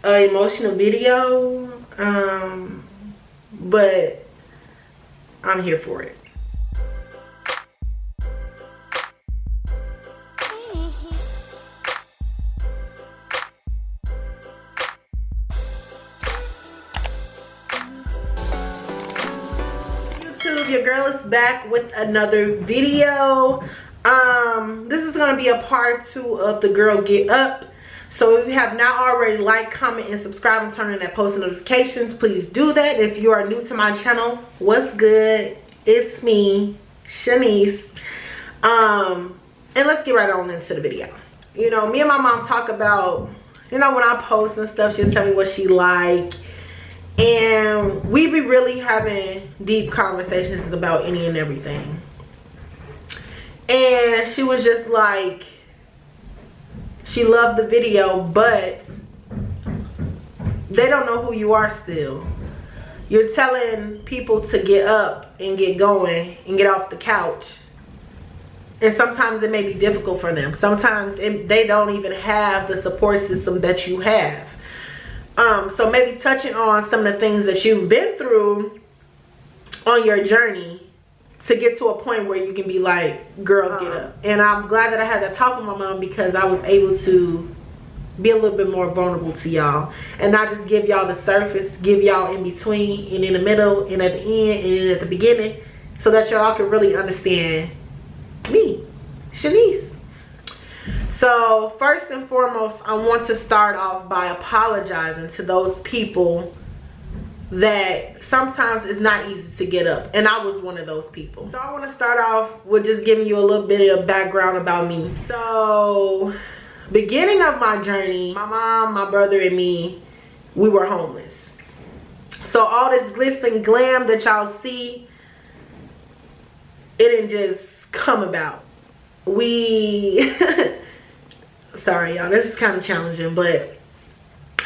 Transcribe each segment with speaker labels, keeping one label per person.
Speaker 1: an emotional video, but I'm here for it. Your girl is back with another video. This is going to be a part 2 of the girl get up. So if you have not already, like, comment, and subscribe, and turn on that post notifications, please do that. If you are new to my channel, what's good? It's me, Shanice. And let's get right on into the video. You know, me and my mom talk about, you know, when I post and stuff, she'll tell me what she like. And we be really having deep conversations about any and everything. And she was just like, she loved the video, but they don't know who you are still. You're telling people to get up and get going and get off the couch. And sometimes it may be difficult for them. Sometimes they don't even have the support system that you have. So maybe touching on some of the things that you've been through on your journey to get to a point where you can be like, girl, get up. And I'm glad that I had that talk with my mom, because I was able to be a little bit more vulnerable to y'all and not just give y'all the surface, give y'all in between and in the middle and at the end and at the beginning, so that y'all can really understand me, Shanice. So first and foremost, I want to start off by apologizing to those people that sometimes it's not easy to get up, and I was one of those people. So I want to start off with just giving you a little bit of background about me. So beginning of my journey, my mom, my brother, and me, we were homeless. So all this glitz and glam that y'all see, it didn't just come about. We sorry y'all, this is kind of challenging, but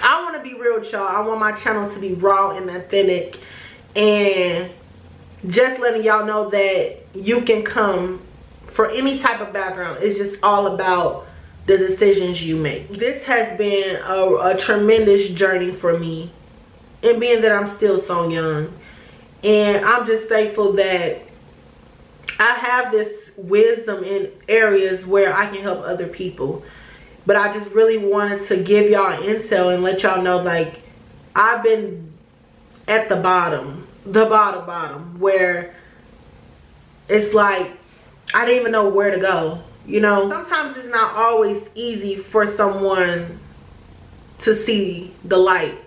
Speaker 1: I want to be real with y'all. I want my channel to be raw and authentic, and just letting y'all know that you can come for any type of background. It's just all about the decisions you make. This has been a tremendous journey for me, and being that I'm still so young, and I'm just thankful that I have this wisdom in areas where I can help other people. But I just really wanted to give y'all intel and let y'all know, like, I've been at the bottom, where it's like I didn't even know where to go. You know, sometimes it's not always easy for someone to see the light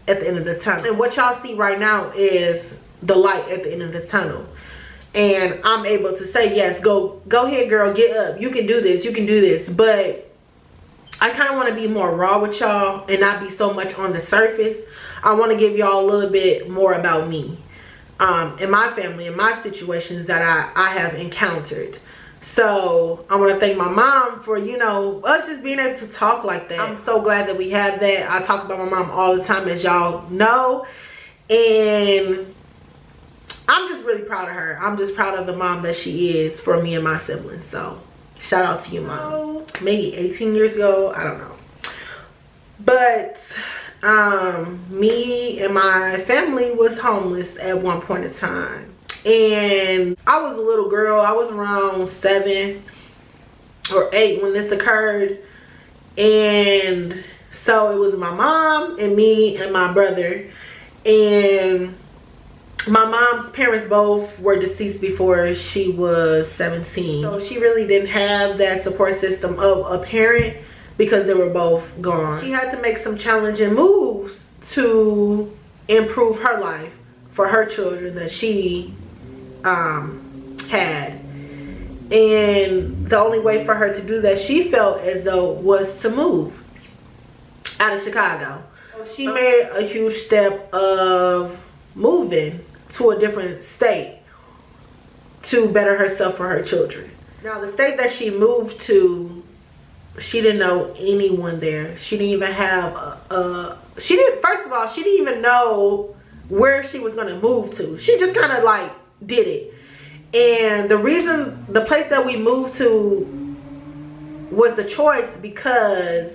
Speaker 1: at the end of the tunnel. And what y'all see right now is the light at the end of the tunnel. And I'm able to say, yes, go ahead, girl, get up. You can do this, you can do this. But I kind of want to be more raw with y'all and not be so much on the surface. I want to give y'all a little bit more about me, and my family, and my situations that I have encountered. So I want to thank my mom for, you know, us just being able to talk like that. I'm so glad that we have that. I talk about my mom all the time, as y'all know. And I'm just really proud of her. I'm just proud of the mom that she is for me and my siblings. So shout out to you, mom. Maybe 18 years ago, I don't know. But me and my family was homeless at one point in time. And I was a little girl. I was around 7 or 8 when this occurred. And so it was my mom and me and my brother. And my mom's parents both were deceased before she was 17. So she really didn't have that support system of a parent, because they were both gone. She had to make some challenging moves to improve her life for her children that she had. And the only way for her to do that, she felt as though, was to move out of Chicago. She made a huge step of moving to a different state to better herself for her children. Now, the state that she moved to, she didn't know anyone there. She didn't even have first of all, she didn't even know where she was going to move to. She just kind of like did it. And the place that we moved to was the choice, because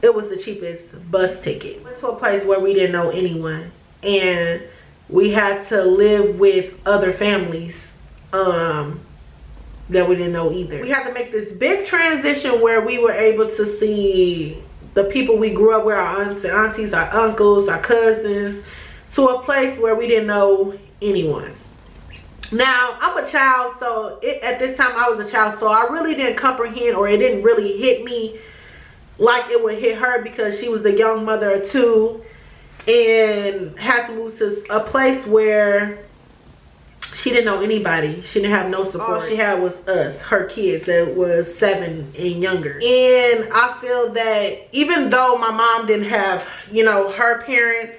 Speaker 1: it was the cheapest bus ticket. Went to a place where we didn't know anyone, and we had to live with other families that we didn't know either. We had to make this big transition where we were able to see the people we grew up with, our aunts and aunties, our uncles, our cousins, to a place where we didn't know anyone. Now, I'm a child, so at this time I was a child, so I really didn't comprehend, or it didn't really hit me like it would hit her, because she was a young mother of 2 and had to move to a place where she didn't know anybody. She didn't have no support. All she had was us, her kids that was 7 and younger. And I feel that even though my mom didn't have, you know, her parents,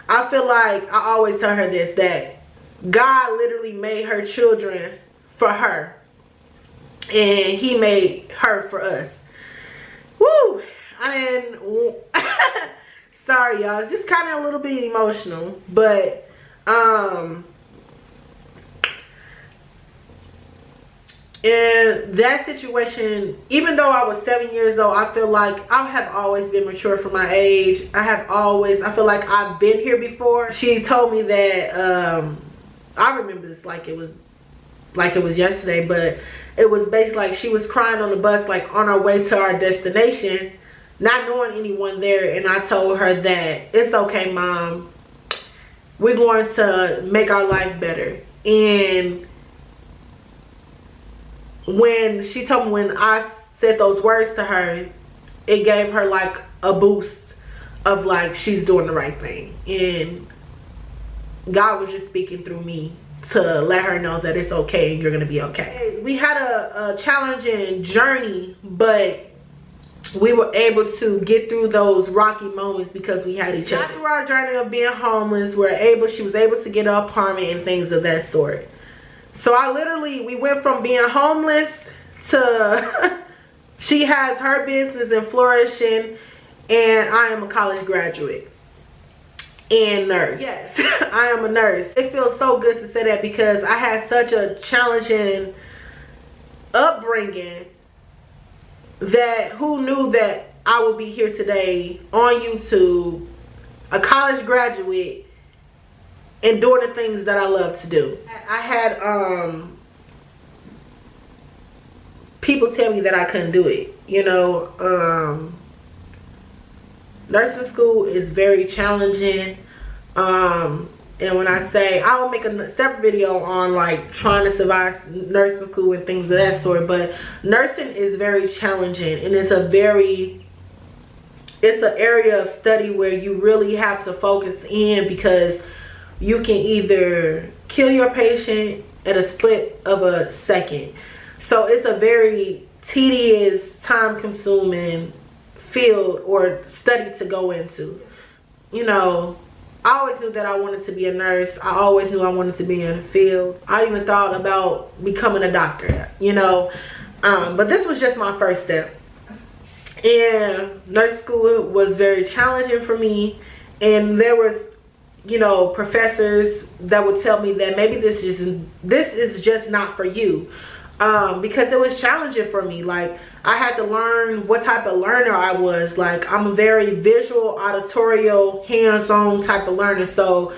Speaker 1: I feel like I always tell her this, that God literally made her children for her, and he made her for us. Woo! Sorry y'all, it's just kind of a little bit emotional, but in that situation, even though I was 7 years old, I feel like I have always been mature for my age. I feel like I've been here before. She told me that I remember this like it was yesterday, but it was basically like she was crying on the bus, like on our way to our destination, not knowing anyone there. And I told her that it's okay, Mom, we're going to make our life better. And when she told me, when I said those words to her, it gave her like a boost of like she's doing the right thing. And God was just speaking through me to let her know that it's okay and you're gonna be okay. We had a challenging journey, but we were able to get through those rocky moments because we had each other. After our journey of being homeless, she was able to get an apartment and things of that sort. So we went from being homeless to she has her business and flourishing, and I am a college graduate and nurse. Yes, I am a nurse. It feels so good to say that because I had such a challenging upbringing that who knew that I would be here today on YouTube, a college graduate, and doing the things that I love to do. I had people tell me that I couldn't do it. You know, nursing school is very challenging. And when I say, I will make a separate video on like trying to survive nursing school and things of that sort, but nursing is very challenging, and it's an area of study where you really have to focus in, because you can either kill your patient at a split of a second. So it's a very tedious, time consuming field or study to go into. You know, I always knew that I wanted to be a nurse. I always knew I wanted to be in the field. I even thought about becoming a doctor, you know. But this was just my first step. And nurse school was very challenging for me. And there was, you know, professors that would tell me that maybe this is just not for you. Because it was challenging for me. Like, I had to learn what type of learner I was. Like, I'm a very visual, auditorial, hands-on type of learner. So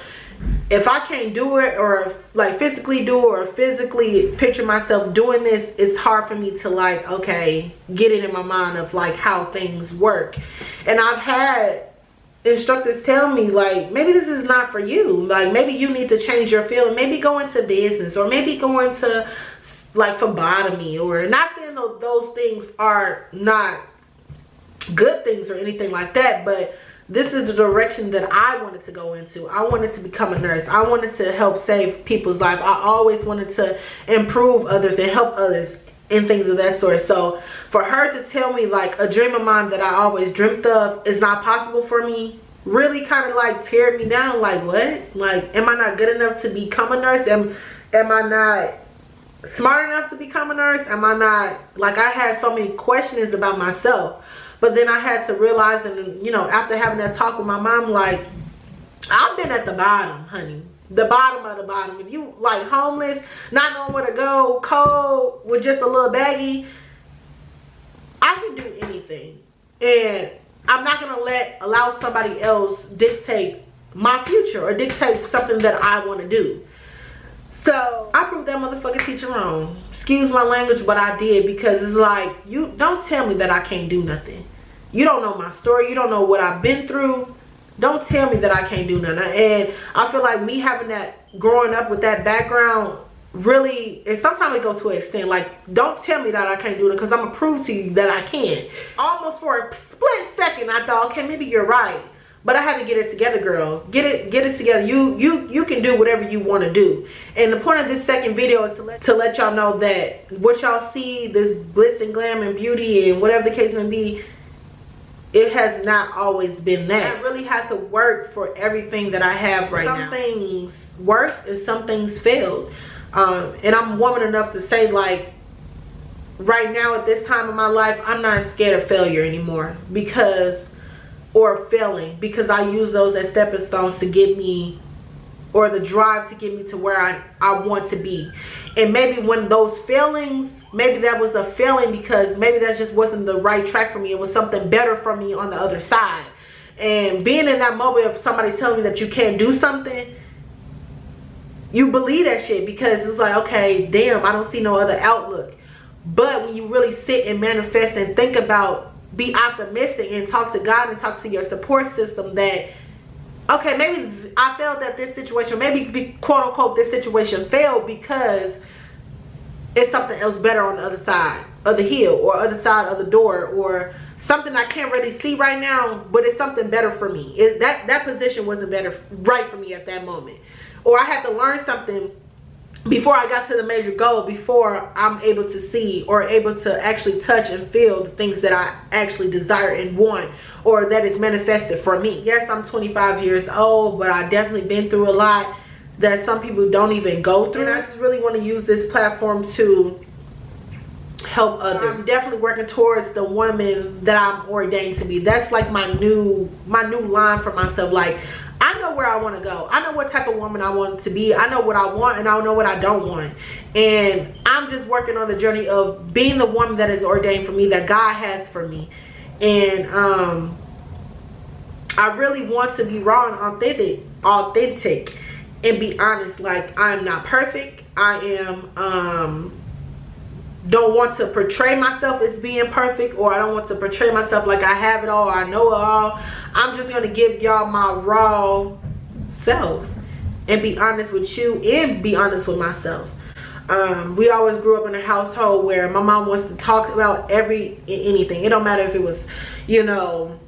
Speaker 1: if I can't do it, or like physically do it, or physically picture myself doing this, it's hard for me to like, okay, get it in my mind of like how things work. And I've had instructors tell me like, maybe this is not for you. Like, maybe you need to change your field, and maybe go into business, or maybe go into like phlebotomy. Or not saying those things are not good things or anything like that, but this is the direction that I wanted to go into. I wanted to become a nurse. I wanted to help save people's life. I always wanted to improve others and help others and things of that sort. So for her to tell me like a dream of mine that I always dreamt of is not possible for me, really kind of like teared me down. Like, what? Like, am I not good enough to become a nurse? Am I not smart enough to become a nurse? Am I not, like, I had so many questions about myself. But then I had to realize, and you know, after having that talk with my mom, like, I've been at the bottom, honey. The bottom of the bottom. If you like homeless, not knowing where to go, cold, with just a little baggie, I can do anything. And I'm not going to allow somebody else dictate my future or dictate something that I want to do. So I proved that motherfucking teacher wrong. Excuse my language, but I did, because it's like, you don't tell me that I can't do nothing. You don't know my story. You don't know what I've been through. Don't tell me that I can't do nothing. And I feel like me having that, growing up with that background, really, and sometimes it goes to an extent, like, don't tell me that I can't do it, because I'm gonna prove to you that I can. Almost for a split second I thought, okay, maybe you're right, but I had to get it together, girl. Get it together. You can do whatever you want to do. And the point of this second video is to let y'all know that what y'all see, this glitz and glam and beauty and whatever the case may be, it has not always been that. I really had to work for everything that I have right now. Some things worked and some things failed. And I'm woman enough to say, like, right now at this time of my life, I'm not scared of failure anymore, or failing, because I use those as stepping stones to get me, or the drive to get me to where I want to be. And maybe when those failings, maybe that was a failing because maybe that just wasn't the right track for me. It was something better for me on the other side. And being in that moment of somebody telling me that you can't do something, you believe that shit, because it's like, okay, damn, I don't see no other outlook. But when you really sit and manifest and think about, be optimistic and talk to God and talk to your support system, that, okay, maybe I failed at this situation, maybe quote unquote this situation failed because it's something else better on the other side of the hill, or other side of the door, or something I can't really see right now, but it's something better for me. That position wasn't right for me at that moment. Or I had to learn something before I got to the major goal, before I'm able to see or able to actually touch and feel the things that I actually desire and want, or that is manifested for me. Yes, I'm 25 years old, but I definitely been through a lot that some people don't even go through. And I just really want to use this platform to help others. I'm definitely working towards the woman that I'm ordained to be. That's like my new line for myself. Like, I know where I want to go. I know what type of woman I want to be. I know what I want, and I know what I don't want. And I'm just working on the journey of being the woman that is ordained for me, that God has for me. And I really want to be raw and authentic and be honest. Like, I'm not perfect. I am don't want to portray myself as being perfect, or I don't want to portray myself like I have it all, or I know it all. I'm just going to give y'all my raw self and be honest with you and be honest with myself. We always grew up in a household where my mom wants to talk about anything. It don't matter if it was, you know,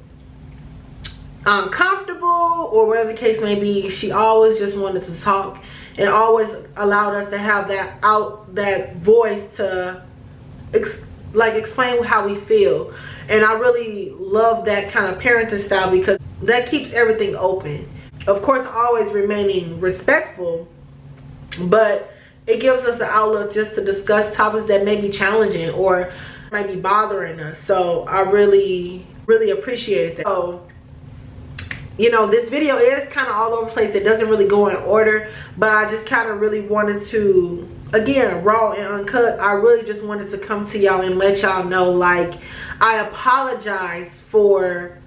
Speaker 1: uncomfortable or whatever the case may be. She always just wanted to talk and always allowed us to have that voice to explain how we feel. And I really love that kind of parenting style, because that keeps everything open. Of course, always remaining respectful, but it gives us an outlook just to discuss topics that may be challenging or might be bothering us. So I really appreciate that. So, you know, this video is kind of all over the place. It doesn't really go in order, but I just kind of really wanted to, again, raw and uncut, I really just wanted to come to y'all and let y'all know, like, I apologize for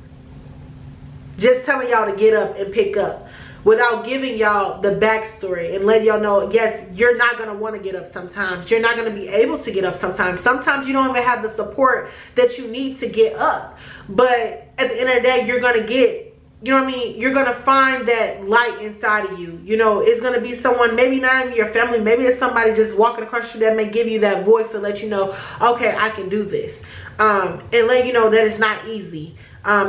Speaker 1: just telling y'all to get up and pick up without giving y'all the backstory and letting y'all know, yes, you're not going to want to get up sometimes. You're not going to be able to get up sometimes. Sometimes you don't even have the support that you need to get up. But at the end of the day, you're going to get, you know what I mean, you're going to find that light inside of you. You know, it's going to be someone, maybe not even your family, maybe it's somebody just walking across you that may give you that voice to let you know, okay, I can do this. And let you know that it's not easy.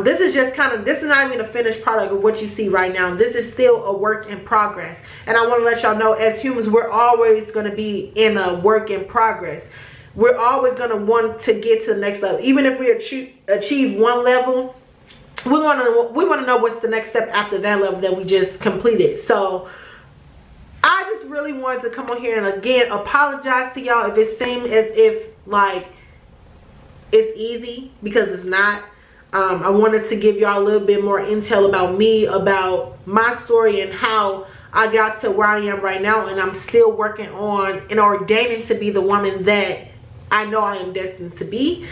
Speaker 1: This is just this is not even a finished product of what you see right now. This is still a work in progress. And I want to let y'all know, as humans, we're always going to be in a work in progress. We're always going to want to get to the next level. Even if we achieve one level, we want to know what's the next step after that level that we just completed. So I just really wanted to come on here and again apologize to y'all if it seemed as if like it's easy, because it's not. I wanted to give y'all a little bit more intel about me, about my story, and how I got to where I am right now. And I'm still working on and ordaining to be the woman that I know I am destined to be.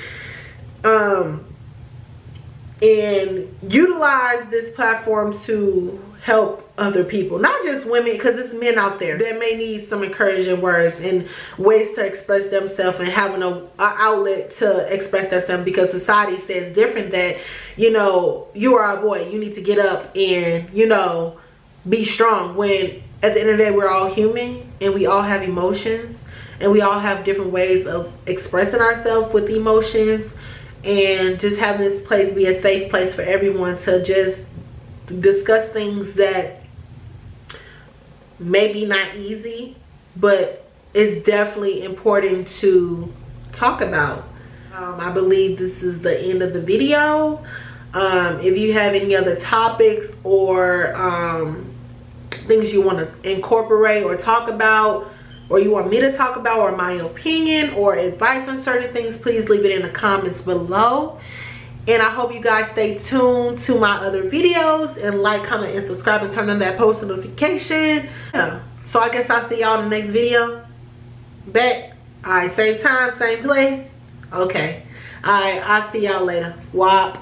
Speaker 1: and utilize this platform to help other people, not just women, because it's men out there that may need some encouraging words and ways to express themselves and having a outlet to express themselves, because society says different, that, you know, you are a boy, you need to get up and, you know, be strong, when at the end of the day we're all human and we all have emotions and we all have different ways of expressing ourselves with emotions. And just having this place be a safe place for everyone to just discuss things that maybe not easy, but it's definitely important to talk about. I believe this is the end of the video. If you have any other topics or things you want to incorporate or talk about, or you want me to talk about, or my opinion or advice on certain things, please leave it in the comments below. And I hope you guys stay tuned to my other videos and like, comment, and subscribe, and turn on that post notification. Yeah. So I guess I'll see y'all in the next video. Bet. Alright, same time, same place. Okay. Alright, I'll see y'all later. WAP.